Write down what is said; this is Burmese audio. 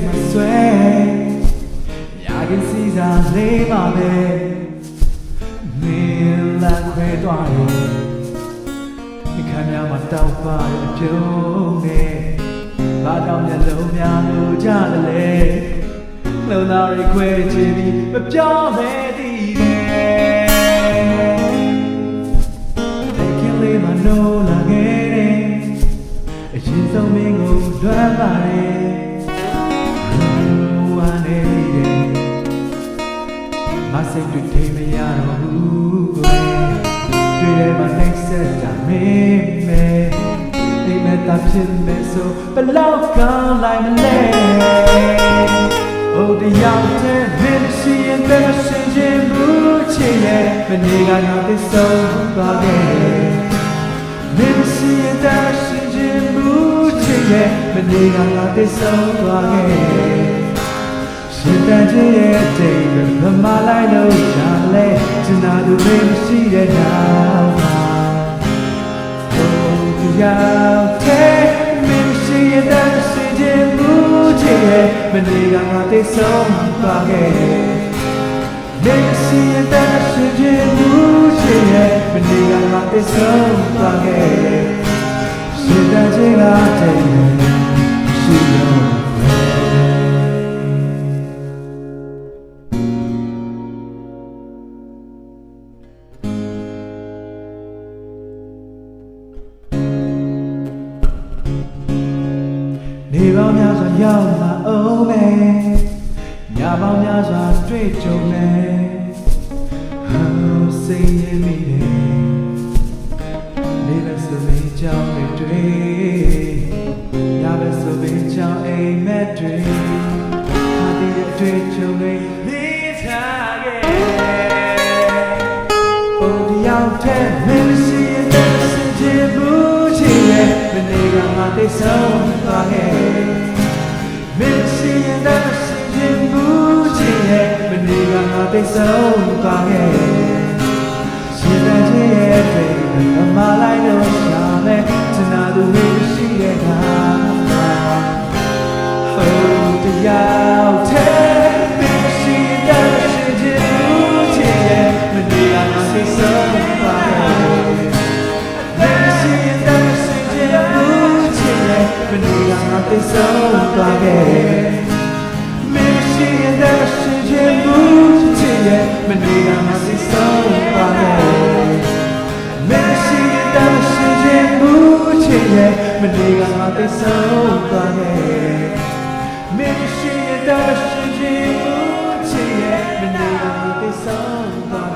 my sway I can see that lay my bed me like we do你看呀嘛刀法有救呢把刀面露面露家的嘞露那里会接你不表白的嘞你看里嘛露那个嘞心中没有断吧嘞我呢嘞马赛对天没呀罗对对嘛内色家妹妹你们打拼没手不老高来么嘞哦的要的没的誓言的瞬间不切耶没你敢拿的手把给没的誓言的瞬间不切耶没你敢拿的手把给现在这也这个他妈来都下来只拿都没的誓言拿要的没誓言的时间不切没你让我的手把给没誓言的时间不切没你让我的手把给现在这个对是有你包များစွာရောက်လာအောင်မယ်ညပေါင်းများစွာတွေ့ကြုံမယ်စိတ်ရင်းမိတယ်နေပဲဆိုရင်ကြောင်းတွေတွေ့ညပဲဆိုရင်ကြောင်းအိမ်မက်တွေခါတည်းရဲ့တွေ့ကြုံတွေနေထားခဲ့ဘုံရောက်တဲ့မင်းရှိတဲ့စင်ကြယ်ဘူးချင်ရဲ့မနေ့ကငါသိဆုံးသွားခဲ့မင်းရှိတဲ့စင်ကြယ်ဘူးချင်ရဲ့မနေ့ကငါသိဆုံးသွားခဲ့ရှင်တဲ့ရဲ့တွေ့အမလိုက်လို့ရှာမယ်စနာသူမရှိတဲ့ကဟုတ်တရားတဲ့မင်းရှိတဲ့စင်ကြယ်ဘူးချင်ရဲ့မနေ့ကငါသိဆုံးသွားခဲ့မင်းရှိတဲ့စင်ကြယ်ဘူးချင်ရဲ့မနေ့ကငါသိဆုံးသွားခဲ့မင်းရှိတဲ့စင်ကြယ်ဘူးချင်ရဲ့မနေ့ကငါသိဆုံးသွားခဲ့မင်းရှိတဲ့စင်ကြယ်ဘူးချင်ရဲ့မနေ့ကငါသိဆုံးသွားခဲ့မင်းရှိတဲ့စင်ကြယ်ဘူးချင်ရဲ့မနေ့ကငါသိဆုံးသွား